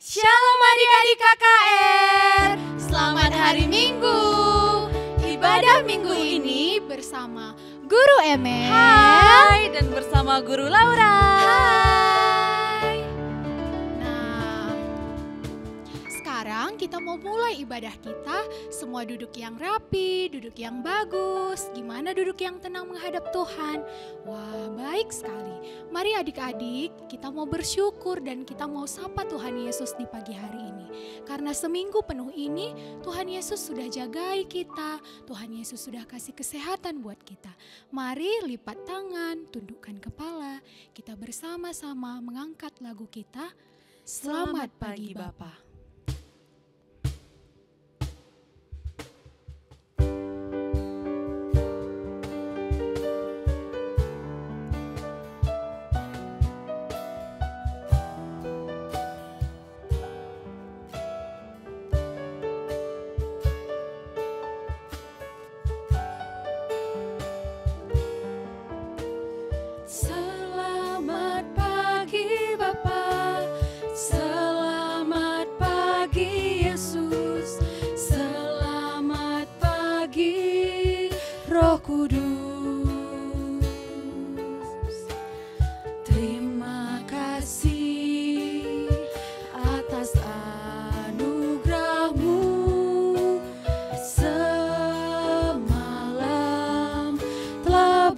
Shalom adik-adik KKR, selamat hari Minggu. Ibadah minggu ini bersama Guru Emel. Hai, dan bersama Guru Laura. Hai. Nah, sekarang kita mau mulai ibadah kita. Semua duduk yang rapi, duduk yang bagus. Gimana duduk yang tenang menghadap Tuhan? Wah, baik sekali. Mari adik-adik, kita mau bersyukur dan kita mau sapa Tuhan Yesus di pagi hari ini. Karena seminggu penuh ini Tuhan Yesus sudah jagai kita, Tuhan Yesus sudah kasih kesehatan buat kita. Mari lipat tangan, tundukkan kepala, kita bersama-sama mengangkat lagu kita. Selamat pagi Bapa. Selamat pagi Bapa, selamat pagi Yesus, selamat pagi Roh Kudus. Terima kasih atas anugerah-Mu, semalam telah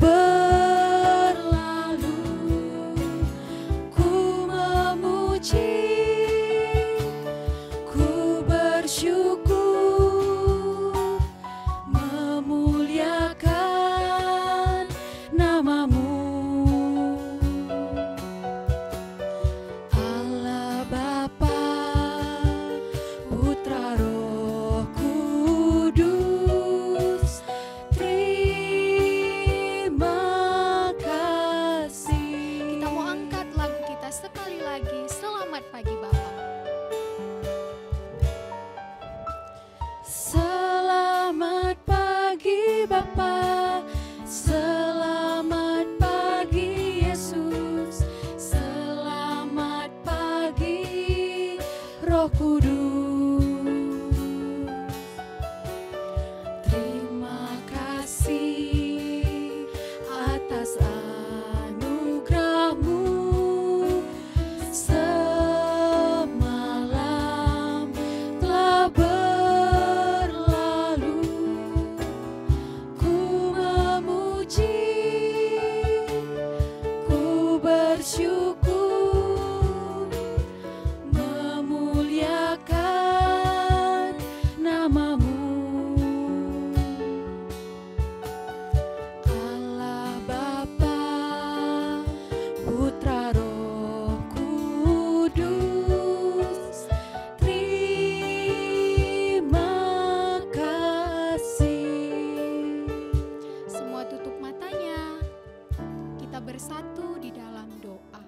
bersatu di dalam doa.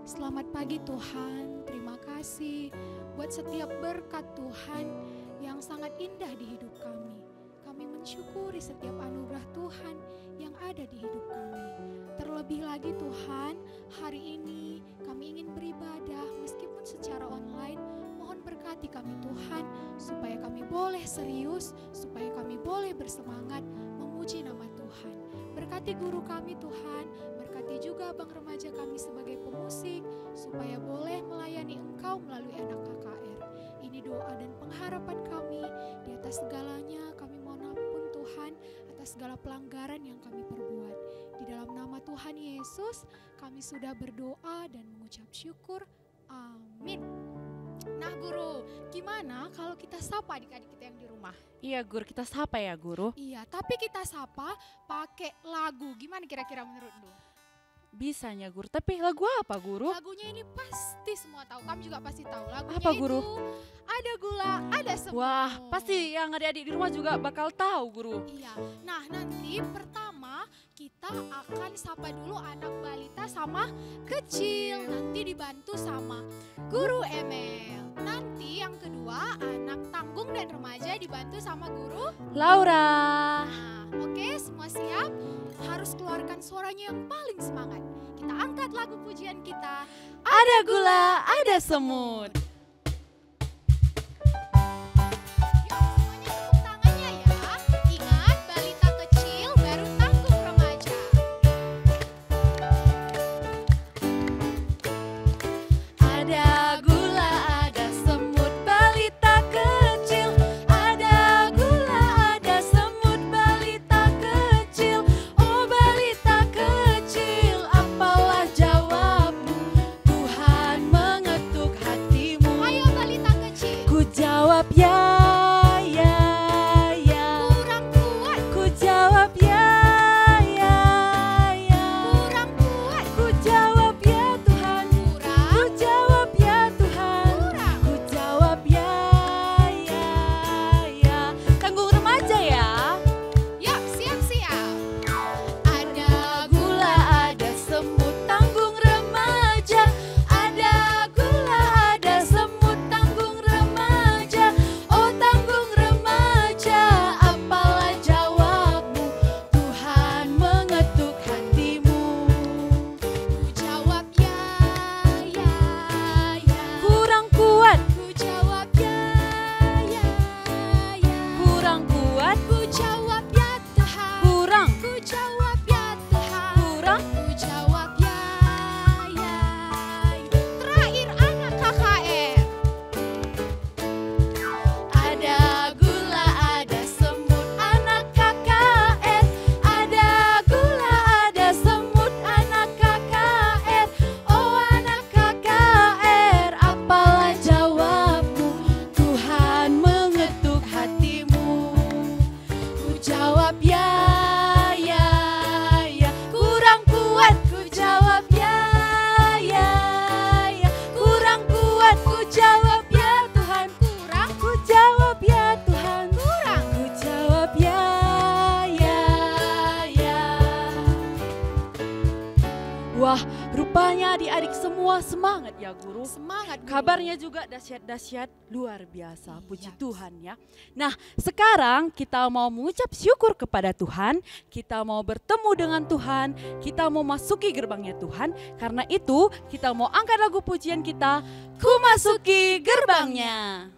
Selamat pagi Tuhan, terima kasih buat setiap berkat Tuhan yang sangat indah di hidup kami. Kami mensyukuri setiap anugerah Tuhan yang ada di hidup kami. Terlebih lagi Tuhan, hari ini kami ingin beribadah meskipun secara online. Mohon berkati kami Tuhan, supaya kami boleh serius, supaya kami boleh bersemangat memuji nama Tuhan. Berkati guru kami Tuhan, berkati juga abang remaja kami sebagai pemusik, supaya boleh melayani Engkau melalui anak KKR. Ini doa dan pengharapan kami. Di atas segalanya kami mohon ampun Tuhan, atas segala pelanggaran yang kami perbuat. Di dalam nama Tuhan Yesus, kami sudah berdoa dan mengucap syukur. Amin. Nah guru, gimana kalau kita sapa adik-adik kita yang di rumah? Iya guru, kita sapa ya guru. Iya, tapi kita sapa pakai lagu. Gimana kira-kira menurut lu? Bisanya guru, tapi lagu apa guru? Lagunya ini pasti semua tahu, kamu juga pasti tahu. Lagunya apa guru? Itu ada gula, ada semut. Wah, pasti yang adik-adik di rumah juga bakal tahu guru. Iya, nah nanti pertama kita akan sapa dulu anak balita sama kecil. Nanti dibantu sama Guru Emel. Nanti yang kedua anak tanggung dan remaja dibantu sama Guru Laura. Nah, oke, semua siap? Harus keluarkan suaranya yang paling semangat. Kita angkat lagu pujian kita. Ada gula, ada semut. semua semangat ya guru. Semangat guru. Kabarnya juga dahsyat-dahsyat luar biasa. Iya. Puji Tuhan ya. Nah sekarang kita mau mengucap syukur kepada Tuhan. Kita mau bertemu dengan Tuhan. Kita mau masuki gerbangnya Tuhan. Karena itu kita mau angkat lagu pujian kita. Ku masuki gerbangnya.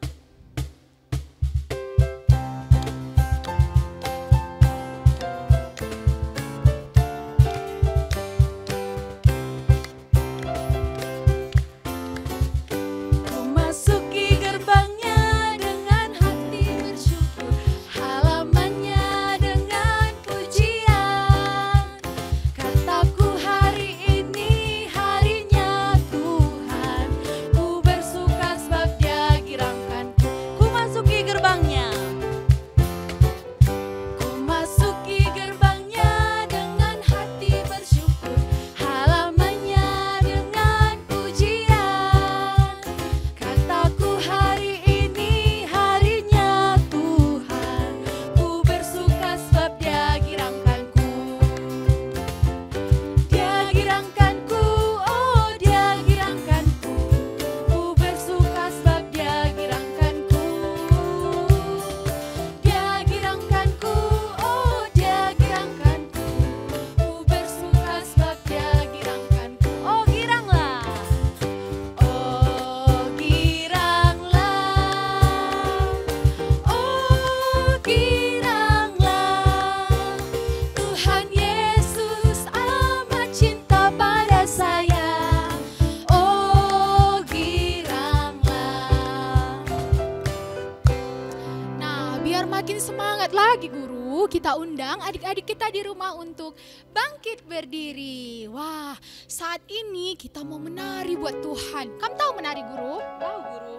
Kita undang adik-adik kita di rumah untuk bangkit berdiri. Wah, saat ini kita mau menari buat Tuhan. Kamu tahu menari, guru? Tahu guru.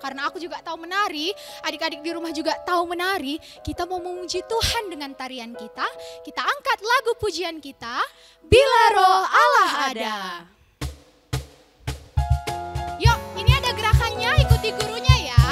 Karena aku juga tahu menari, adik-adik di rumah juga tahu menari. Kita mau memuji Tuhan dengan tarian kita. Kita angkat lagu pujian kita, Bila Roh Allah Ada. Yuk, ini ada gerakannya, ikuti gurunya ya.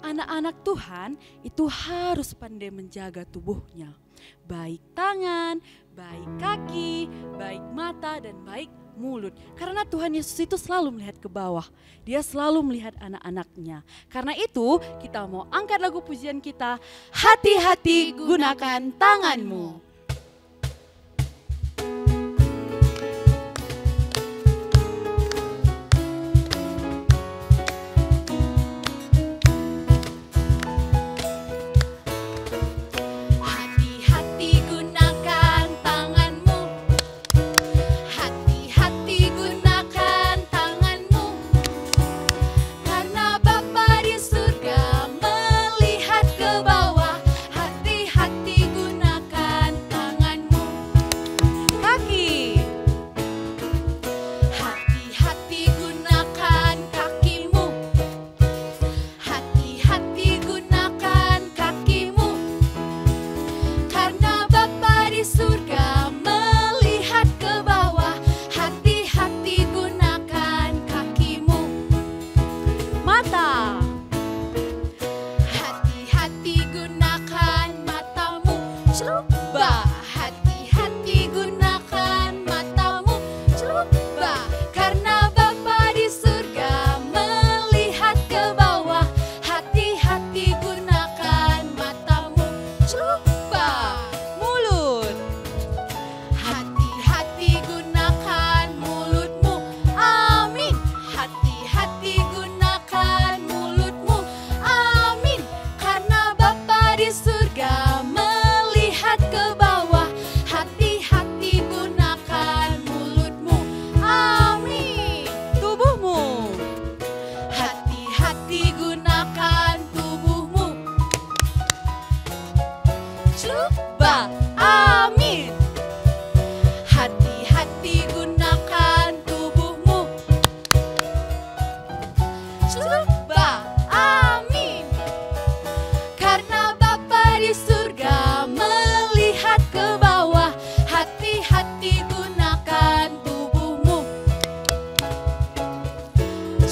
Anak-anak Tuhan itu harus pandai menjaga tubuhnya. Baik tangan, baik kaki, baik mata, dan baik mulut. Karena Tuhan Yesus itu selalu melihat ke bawah. Dia selalu melihat anak-anaknya. Karena itu kita mau angkat lagu pujian kita. Hati-hati gunakan tanganmu. Hati-hati gunakan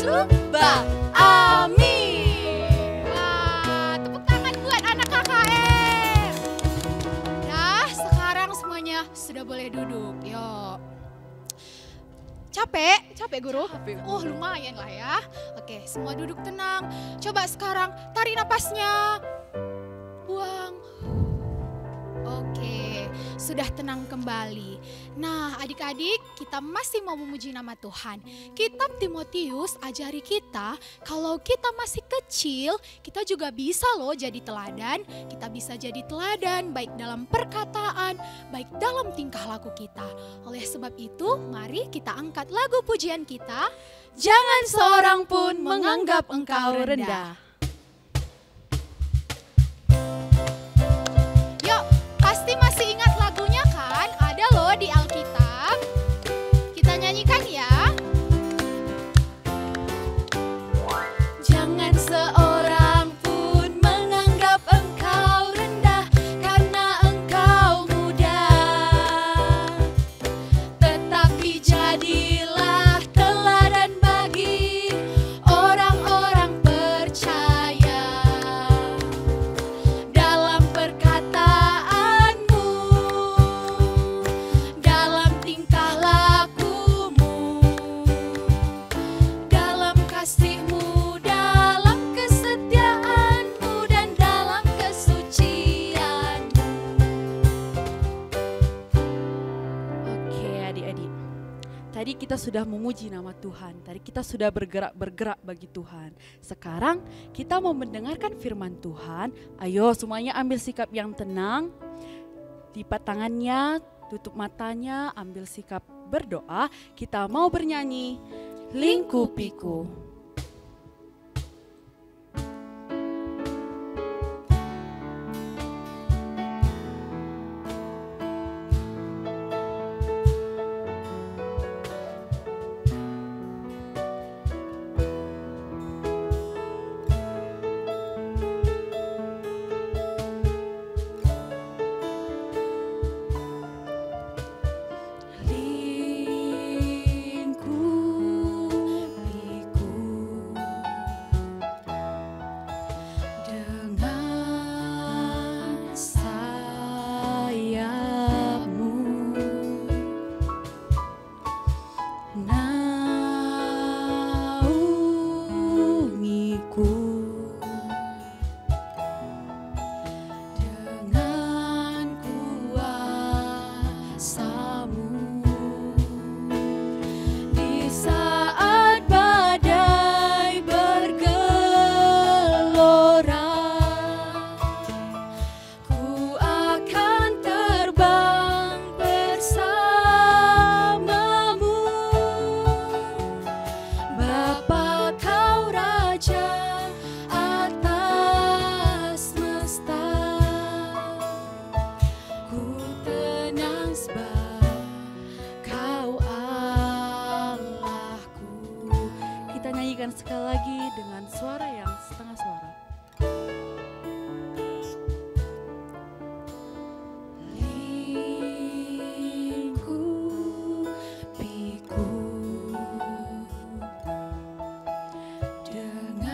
Suba. Amin. Wah, tepuk tangan buat anak KKM. Nah, sekarang semuanya sudah boleh duduk. Yuk. Capek guru? Capek. Oh, lumayan lah ya. Oke, semua duduk tenang. Coba sekarang tarik napasnya. Buang. Oke, sudah tenang kembali. Nah, adik-adik, kita masih mau memuji nama Tuhan. Kitab Timotius ajari kita kalau kita masih kecil, kita juga bisa loh jadi teladan. Kita bisa jadi teladan baik dalam perkataan, baik dalam tingkah laku kita. Oleh sebab itu, mari kita angkat lagu pujian kita. Jangan seorang pun menganggap engkau rendah. Yuk, pasti masih ingat lagunya kan? Ada loh di Alkitab. Kita nyanyikan ya. Jangan seorang pun menganggap engkau rendah karena engkau muda. Tetapi jadilah teladan bagi orang-orang percaya. Dalam perkataanmu, dalam tingkah lakumu, dalam kasihmu, dalam kesetiaanmu, dan dalam kesucianmu. Oke adik-adik, tadi kita sudah memuji nama Tuhan, tadi kita sudah bergerak bagi Tuhan. Sekarang kita mau mendengarkan firman Tuhan. Ayo semuanya ambil sikap yang tenang, lipat tangannya, tutup matanya, ambil sikap berdoa. Kita mau bernyanyi Lingkupiku. Lingkupiku dengan sayapmu, naungiku dengan kuasamu. Di saat badai bergelora, ku akan terbang bersamamu. Bapa kau Raja atas semesta, ku tenang sebab kau Allahku. Kita nyanyikan sekali lagi dengan suara yang setengah suara. Lingkupiku dengan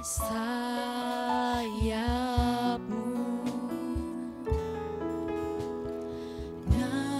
sayapmu, naungiku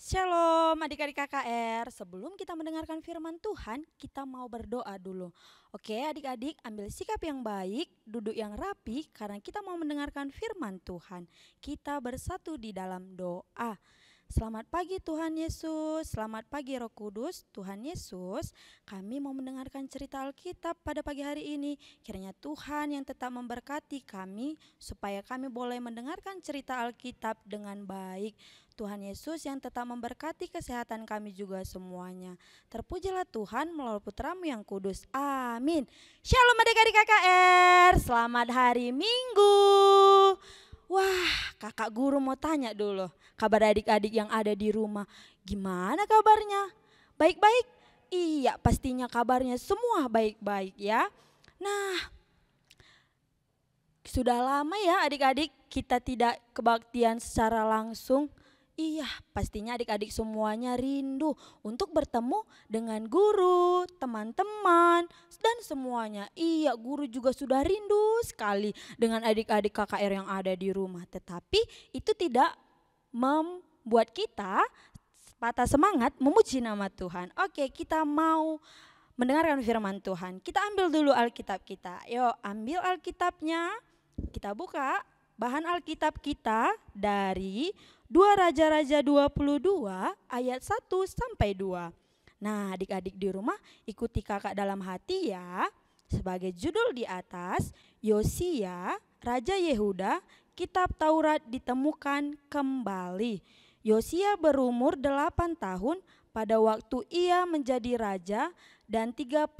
Shalom adik-adik KKR, sebelum kita mendengarkan firman Tuhan, kita mau berdoa dulu. Oke adik-adik, ambil sikap yang baik, duduk yang rapi karena kita mau mendengarkan firman Tuhan. Kita bersatu di dalam doa. Selamat pagi Tuhan Yesus, selamat pagi Roh Kudus. Tuhan Yesus, kami mau mendengarkan cerita Alkitab pada pagi hari ini. Kiranya Tuhan yang tetap memberkati kami supaya kami boleh mendengarkan cerita Alkitab dengan baik. Tuhan Yesus yang tetap memberkati kesehatan kami juga semuanya. Terpujilah Tuhan melalui putramu yang kudus. Amin. Shalom adik-adik KKR, selamat hari Minggu. Wah, kakak guru mau tanya dulu, kabar adik-adik yang ada di rumah, gimana kabarnya? Baik-baik? Iya, pastinya kabarnya semua baik-baik ya. Nah, sudah lama ya adik-adik kita tidak kebaktian secara langsung. Iya, pastinya adik-adik semuanya rindu untuk bertemu dengan guru, teman-teman, dan semuanya. Iya, guru juga sudah rindu sekali dengan adik-adik KKR yang ada di rumah. Tetapi itu tidak membuat kita patah semangat memuji nama Tuhan. Oke, kita mau mendengarkan firman Tuhan. Kita ambil dulu Alkitab kita. Yuk, ambil Alkitabnya, kita buka bahan Alkitab kita dari 2 Raja-Raja 22 ayat 1 sampai 2. Nah adik-adik di rumah ikuti kakak dalam hati ya. Sebagai judul di atas, Yosia, Raja Yehuda, Kitab Taurat ditemukan kembali. Yosia berumur 8 tahun pada waktu ia menjadi raja dan 31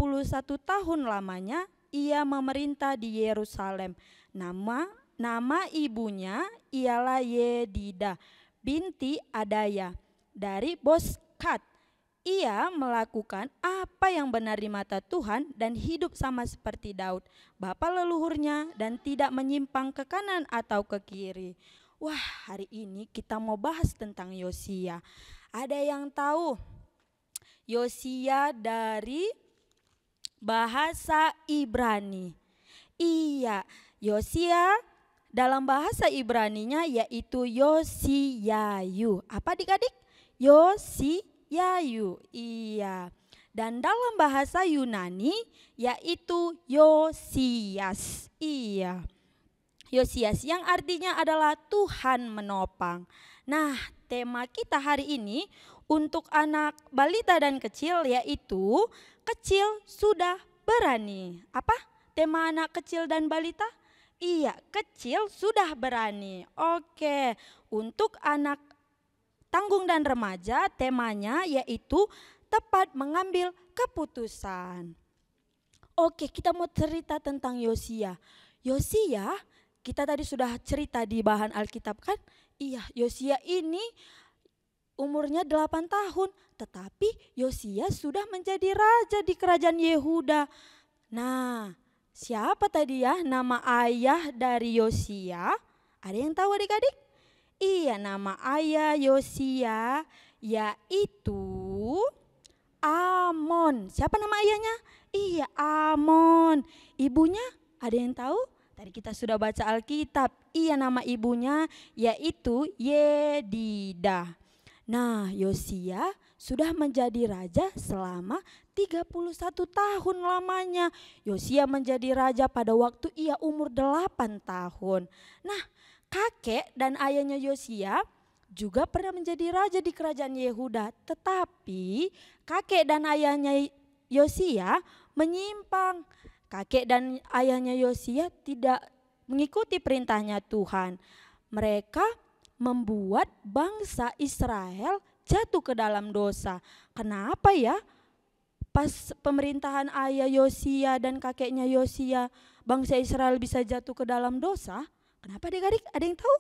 tahun lamanya ia memerintah di Yerusalem. Nama ibunya ialah Yedida binti Adaya dari Boskat. Ia melakukan apa yang benar di mata Tuhan dan hidup sama seperti Daud, bapa leluhurnya, dan tidak menyimpang ke kanan atau ke kiri. Wah, hari ini kita mau bahas tentang Yosia. Ada yang tahu Yosia dari bahasa Ibrani? Iya, Yosia dalam bahasa Ibraninya yaitu Yosiyahu. Apa adik-adik? Yosiyahu. Iya. Dan dalam bahasa Yunani yaitu Yosias. Iya. Yosias yang artinya adalah Tuhan menopang. Nah, tema kita hari ini untuk anak balita dan kecil yaitu kecil sudah berani. Apa? Tema anak kecil dan balita? Iya, kecil sudah berani. Oke, untuk anak tanggung dan remaja temanya yaitu tepat mengambil keputusan. Oke, kita mau cerita tentang Yosia. Yosia, kita tadi sudah cerita di bahan Alkitab kan? Iya, Yosia ini umurnya 8 tahun, tetapi Yosia sudah menjadi raja di kerajaan Yehuda. Nah, siapa tadi ya nama ayah dari Yosia? Ada yang tahu adik-adik? Iya, nama ayah Yosia yaitu Amon. Siapa nama ayahnya? Iya, Amon. Ibunya ada yang tahu? Tadi kita sudah baca Alkitab. Iya, nama ibunya yaitu Yedida. Nah, Yosia sudah menjadi raja selama 31 tahun lamanya. Yosia menjadi raja pada waktu ia umur 8 tahun. Nah, kakek dan ayahnya Yosia juga pernah menjadi raja di kerajaan Yehuda. Tetapi kakek dan ayahnya Yosia menyimpang. Kakek dan ayahnya Yosia tidak mengikuti perintahnya Tuhan. Mereka membuat bangsa Israel jatuh ke dalam dosa. Kenapa ya? Pas pemerintahan ayah Yosia dan kakeknya Yosia, bangsa Israel bisa jatuh ke dalam dosa. Kenapa adik-adik? Ada yang tahu?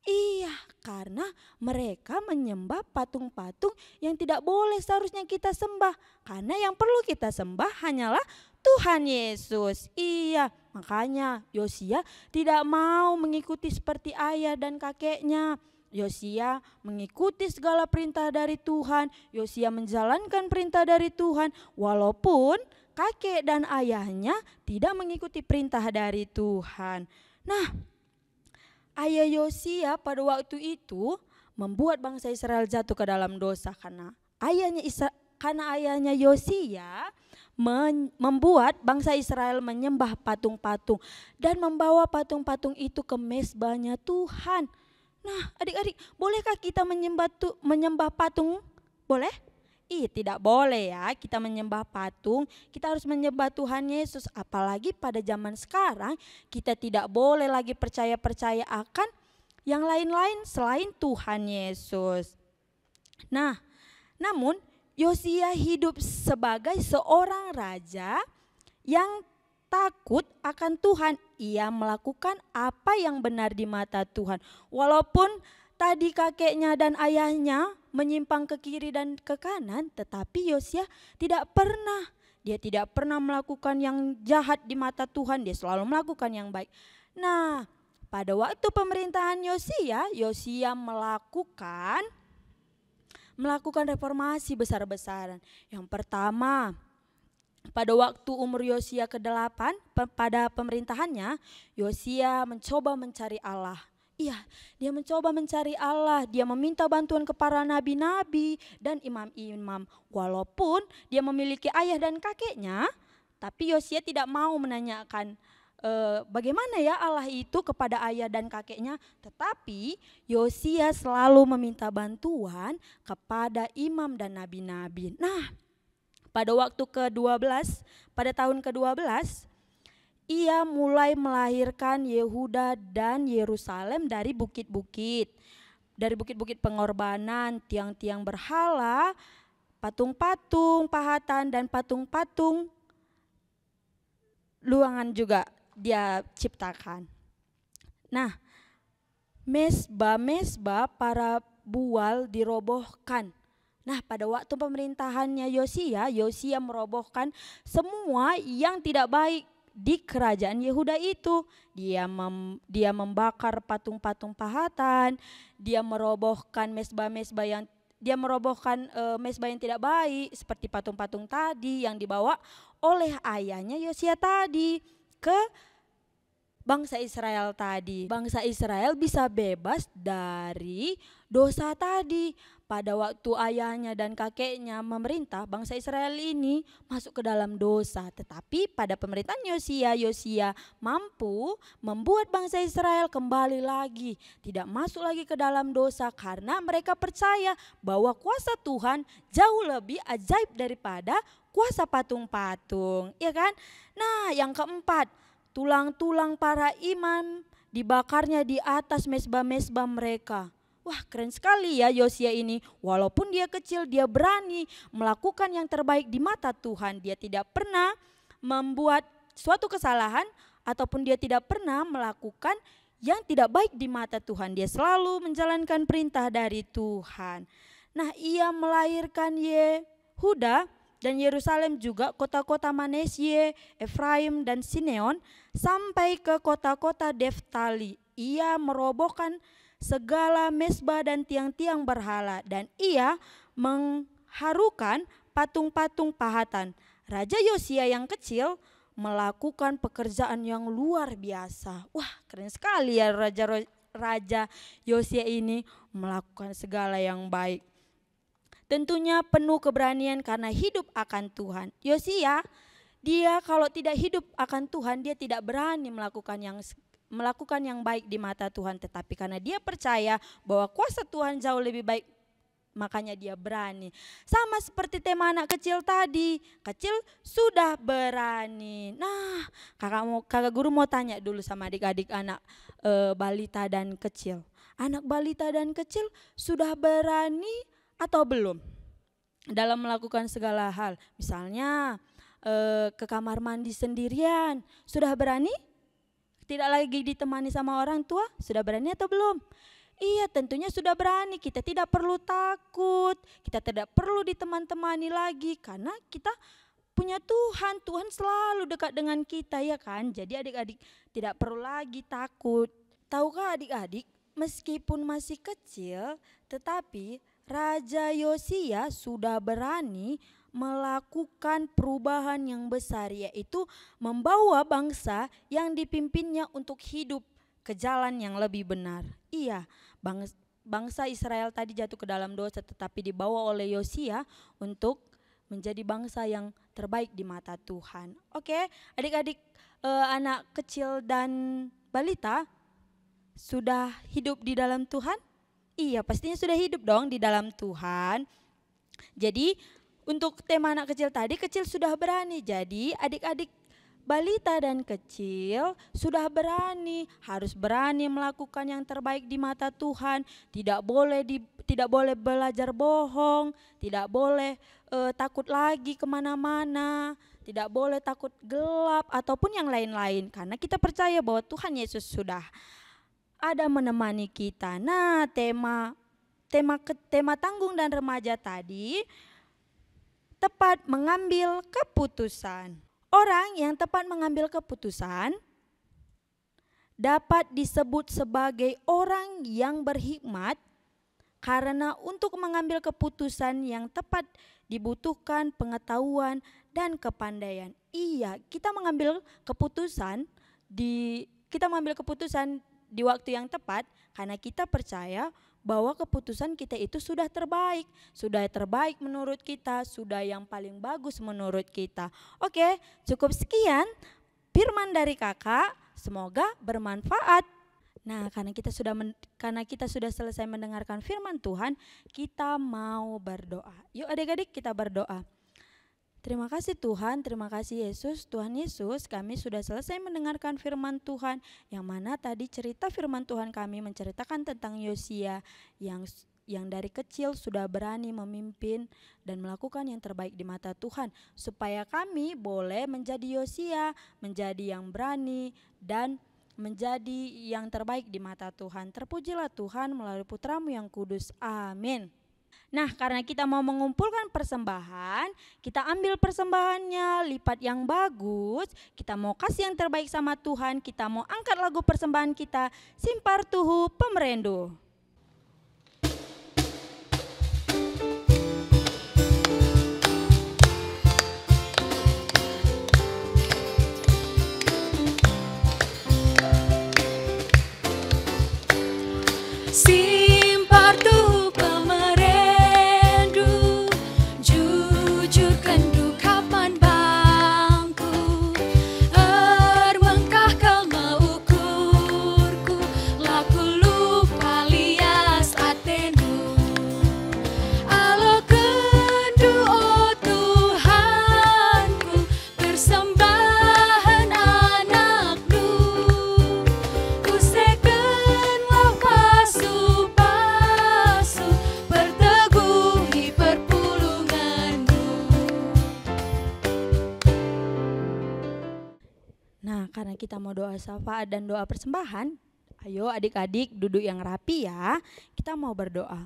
Iya, karena mereka menyembah patung-patung yang tidak boleh seharusnya kita sembah. Karena yang perlu kita sembah hanyalah Tuhan Yesus. Iya, makanya Yosia tidak mau mengikuti seperti ayah dan kakeknya. Yosia mengikuti segala perintah dari Tuhan. Yosia menjalankan perintah dari Tuhan walaupun kakek dan ayahnya tidak mengikuti perintah dari Tuhan. Nah, ayah Yosia pada waktu itu membuat bangsa Israel jatuh ke dalam dosa karena ayahnya Yosia membuat bangsa Israel menyembah patung-patung dan membawa patung-patung itu ke mezbahnya Tuhan. Nah, adik-adik, bolehkah kita menyembah patung? Boleh? Tidak boleh ya kita menyembah patung. Kita harus menyembah Tuhan Yesus. Apalagi pada zaman sekarang kita tidak boleh lagi percaya akan yang lain-lain selain Tuhan Yesus. Nah, namun Yosia hidup sebagai seorang raja yang takut akan Tuhan. Ia melakukan apa yang benar di mata Tuhan. Walaupun tadi kakeknya dan ayahnya menyimpang ke kiri dan ke kanan, tetapi Yosia tidak pernah melakukan yang jahat di mata Tuhan. Dia selalu melakukan yang baik. Nah, pada waktu pemerintahan Yosia melakukan reformasi besar-besaran. Yang pertama, pada waktu umur Yosia ke-8 pada pemerintahannya, Yosia mencoba mencari Allah. Dia mencoba mencari Allah. Dia meminta bantuan kepada nabi-nabi dan imam-imam. Walaupun dia memiliki ayah dan kakeknya, tapi Yosia tidak mau menanyakan bagaimana ya Allah itu kepada ayah dan kakeknya. Tetapi Yosia selalu meminta bantuan kepada imam dan nabi-nabi. Nah, pada tahun ke-12, ia mulai melahirkan Yehuda dan Yerusalem dari bukit-bukit pengorbanan, tiang-tiang berhala, patung-patung pahatan dan patung-patung luangan juga dia ciptakan. Nah, mezbah para bual dirobohkan. Nah, pada waktu pemerintahannya Yosia merobohkan semua yang tidak baik di kerajaan Yehuda itu. Dia membakar patung-patung pahatan, dia merobohkan mezbah yang tidak baik seperti patung-patung tadi yang dibawa oleh ayahnya Yosia tadi ke bangsa Israel tadi. Bangsa Israel bisa bebas dari dosa tadi. Pada waktu ayahnya dan kakeknya memerintah, bangsa Israel ini masuk ke dalam dosa. Tetapi pada pemerintahan Yosia mampu membuat bangsa Israel kembali lagi, tidak masuk lagi ke dalam dosa karena mereka percaya bahwa kuasa Tuhan jauh lebih ajaib daripada kuasa patung-patung, ya kan? Nah, yang keempat, tulang-tulang para imam dibakarnya di atas mezbah-mezbah mereka. Wah, keren sekali ya Yosia ini. Walaupun dia kecil, dia berani melakukan yang terbaik di mata Tuhan. Dia tidak pernah membuat suatu kesalahan ataupun dia tidak pernah melakukan yang tidak baik di mata Tuhan. Dia selalu menjalankan perintah dari Tuhan. Nah, ia melahirkan Yehuda dan Yerusalem juga, kota-kota Manasye, Efraim dan Simeon sampai ke kota-kota Deftali. Ia merobohkan segala mezbah dan tiang-tiang berhala dan ia mengharukan patung-patung pahatan. Raja Yosia yang kecil melakukan pekerjaan yang luar biasa. Wah, keren sekali ya Raja Yosia ini melakukan segala yang baik. Tentunya penuh keberanian karena hidup akan Tuhan. Yosia, dia kalau tidak hidup akan Tuhan, dia tidak berani melakukan yang baik di mata Tuhan. Tetapi karena dia percaya bahwa kuasa Tuhan jauh lebih baik, makanya dia berani. Sama seperti tema anak kecil tadi, kecil sudah berani. Nah, kakak guru mau tanya dulu sama adik-adik anak balita dan kecil. Anak balita dan kecil sudah berani atau belum dalam melakukan segala hal? Misalnya ke kamar mandi sendirian, sudah berani? Tidak lagi ditemani sama orang tua, sudah berani atau belum? Iya, tentunya sudah berani. Kita tidak perlu takut, kita tidak perlu ditemani lagi karena kita punya Tuhan. Tuhan selalu dekat dengan kita, ya kan? Jadi adik-adik tidak perlu lagi takut. Tahukah adik-adik, meskipun masih kecil, tetapi Raja Yosia sudah berani melakukan perubahan yang besar, yaitu membawa bangsa yang dipimpinnya untuk hidup ke jalan yang lebih benar. Iya, bangsa Israel tadi jatuh ke dalam dosa, tetapi dibawa oleh Yosia untuk menjadi bangsa yang terbaik di mata Tuhan. Oke, adik-adik, anak kecil dan balita sudah hidup di dalam Tuhan? Iya, pastinya sudah hidup dong di dalam Tuhan. Jadi untuk tema anak kecil tadi, kecil sudah berani. Jadi adik-adik balita dan kecil sudah berani, harus berani melakukan yang terbaik di mata Tuhan. Tidak boleh belajar bohong, tidak boleh takut lagi kemana-mana, tidak boleh takut gelap ataupun yang lain-lain. Karena kita percaya bahwa Tuhan Yesus sudah ada menemani kita. Nah, tema tanggung dan remaja tadi tepat mengambil keputusan. Orang yang tepat mengambil keputusan dapat disebut sebagai orang yang berhikmat, karena untuk mengambil keputusan yang tepat dibutuhkan pengetahuan dan kepandaian. Iya, kita mengambil keputusan di waktu yang tepat karena kita percaya bahwa keputusan kita itu sudah terbaik menurut kita, sudah yang paling bagus menurut kita. Oke, cukup sekian firman dari kakak, semoga bermanfaat. Nah, karena kita sudah selesai mendengarkan firman Tuhan, kita mau berdoa. Yuk adik-adik, kita berdoa. Terima kasih Tuhan, terima kasih Yesus. Tuhan Yesus, kami sudah selesai mendengarkan firman Tuhan, yang mana tadi cerita firman Tuhan kami menceritakan tentang Yosia yang dari kecil sudah berani memimpin dan melakukan yang terbaik di mata Tuhan, supaya kami boleh menjadi Yosia, menjadi yang berani dan menjadi yang terbaik di mata Tuhan. Terpujilah Tuhan melalui putra-Mu yang kudus. Amin. Nah, karena kita mau mengumpulkan persembahan, kita ambil persembahannya lipat yang bagus, kita mau kasih yang terbaik sama Tuhan, kita mau angkat lagu persembahan kita, Simpar Tuhu Pemerendu. Simpar Tuhu pemerendu, jujur kendu kapan bangku, ermengkah kau mengukurku, laku lupa lias atenu. Alo kendu oh Tuhanku, persembahan anakmu, kusekenlah pasu-pasu, perteguhi perpulunganmu. Nah, karena kita mau doa syafaat dan doa persembahan, ayo adik-adik duduk yang rapi ya. Kita mau berdoa.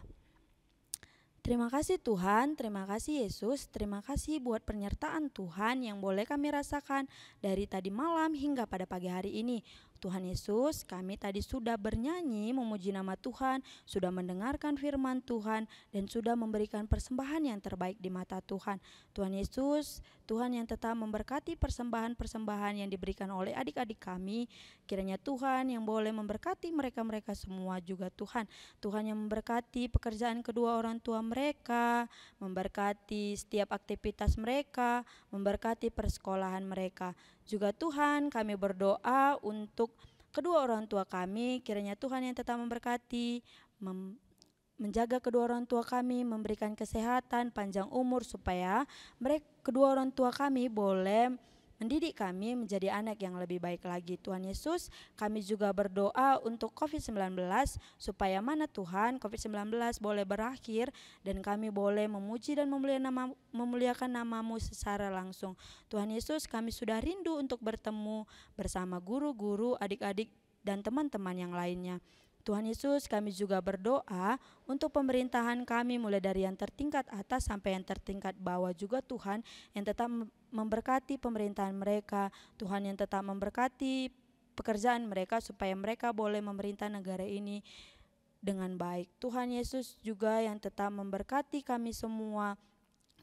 Terima kasih Tuhan, terima kasih Yesus, terima kasih buat penyertaan Tuhan yang boleh kami rasakan dari tadi malam hingga pada pagi hari ini. Tuhan Yesus, kami tadi sudah bernyanyi memuji nama Tuhan, sudah mendengarkan firman Tuhan, dan sudah memberikan persembahan yang terbaik di mata Tuhan. Tuhan Yesus, Tuhan yang tetap memberkati persembahan-persembahan yang diberikan oleh adik-adik kami. Kiranya Tuhan yang boleh memberkati mereka-mereka semua juga Tuhan. Tuhan yang memberkati pekerjaan kedua orang tua mereka, memberkati setiap aktivitas mereka, memberkati persekolahan mereka. Juga Tuhan, kami berdoa untuk kedua orang tua kami, kiranya Tuhan yang tetap memberkati, menjaga kedua orang tua kami, memberikan kesehatan, panjang umur, supaya kedua orang tua kami boleh mendidik kami menjadi anak yang lebih baik lagi. Tuhan Yesus, kami juga berdoa untuk COVID-19, supaya mana Tuhan COVID-19 boleh berakhir dan kami boleh memuji dan memuliakan nama-Mu secara langsung. Tuhan Yesus, kami sudah rindu untuk bertemu bersama guru-guru, adik-adik dan teman-teman yang lainnya. Tuhan Yesus, kami juga berdoa untuk pemerintahan kami, mulai dari yang tertingkat atas sampai yang tertingkat bawah juga Tuhan, yang tetap memberkati pemerintahan mereka, Tuhan yang tetap memberkati pekerjaan mereka supaya mereka boleh memerintah negara ini dengan baik. Tuhan Yesus juga yang tetap memberkati kami semua,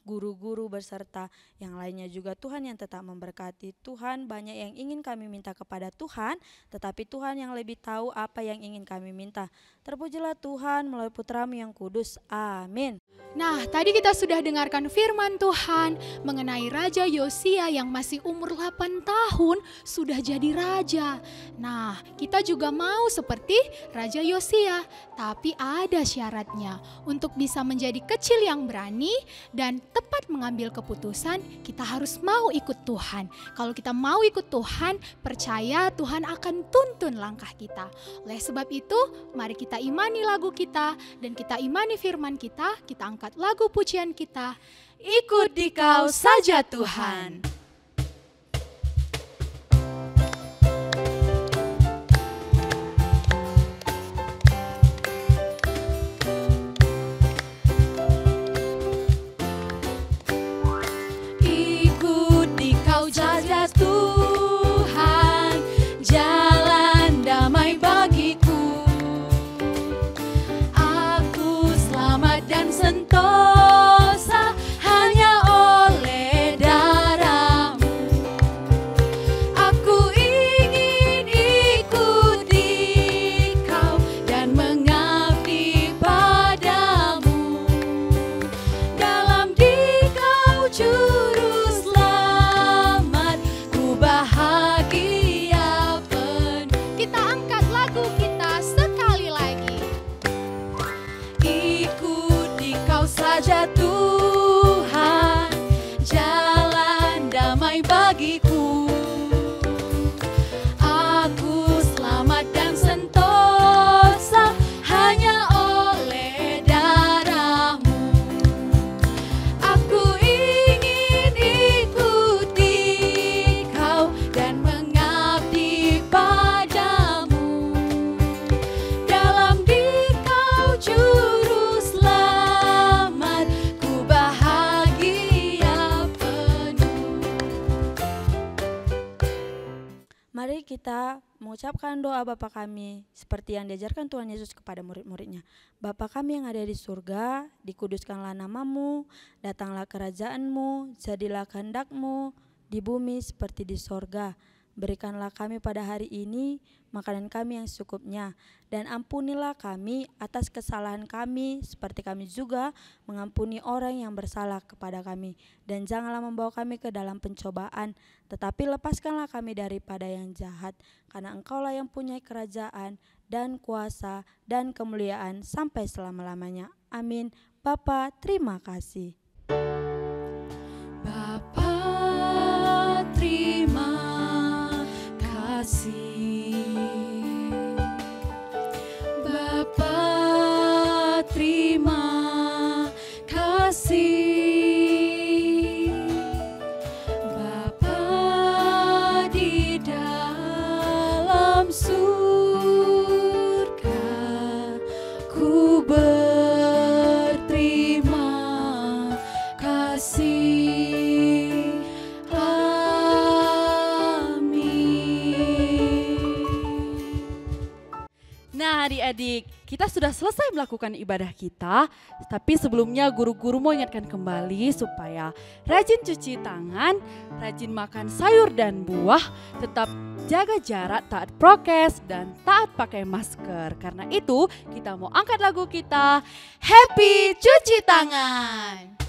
guru-guru beserta yang lainnya juga Tuhan yang tetap memberkati. Tuhan, banyak yang ingin kami minta kepada Tuhan, tetapi Tuhan yang lebih tahu apa yang ingin kami minta. Terpujilah Tuhan melalui putra-Mu yang kudus. Amin. Nah, tadi kita sudah dengarkan firman Tuhan mengenai Raja Yosia yang masih umur 8 tahun sudah jadi raja. Nah, kita juga mau seperti Raja Yosia, tapi ada syaratnya. Untuk bisa menjadi kecil yang berani dan tepat mengambil keputusan, kita harus mau ikut Tuhan. Kalau kita mau ikut Tuhan, percaya Tuhan akan tuntun langkah kita. Oleh sebab itu, mari kita imani lagu kita dan kita imani firman kita angkat lagu pujian kita, ikut di Kau saja Tuhan. Ikut di Kau saja Tuhan, jalan damai bagiku. Aku selamat dan sentosa hanya oleh darah-Mu. Aku ingin ikuti Kau dan mengabdi padamu. Dalam di Kau juru selamat, ku bahagia penuh. Kita angkat lagu kita sekali lagi. Ikut di Kau saja Tuhan, jalan damai bagiku. Aku selamat dan sentosa hanya oleh darah-Mu. Aku ingin ikuti Kau dan mengabdi padamu. Dalam di Kau juru selamat, ku bahagia penuh. Mari kita mengucapkan doa Bapa kami seperti yang diajarkan Tuhan Yesus kepada murid-muridnya. Bapa kami yang ada di surga, dikuduskanlah nama-Mu, datanglah kerajaan-Mu, jadilah kehendak-Mu di bumi seperti di sorga. Berikanlah kami pada hari ini makanan kami yang secukupnya, dan ampunilah kami atas kesalahan kami seperti kami juga mengampuni orang yang bersalah kepada kami. Dan janganlah membawa kami ke dalam pencobaan, tetapi lepaskanlah kami daripada yang jahat, karena Engkaulah yang punya kerajaan dan kuasa dan kemuliaan sampai selama-lamanya. Amin. Bapa, terima kasih. Bapa, terima kasih. Bapa, terima kasih. Bapa di dalam surga, ku berterima kasih. Nah adik-adik, kita sudah selesai melakukan ibadah kita, tapi sebelumnya guru-guru mau ingatkan kembali supaya rajin cuci tangan, rajin makan sayur dan buah, tetap jaga jarak, taat prokes, dan taat pakai masker. Karena itu kita mau angkat lagu kita, Happy Cuci Tangan.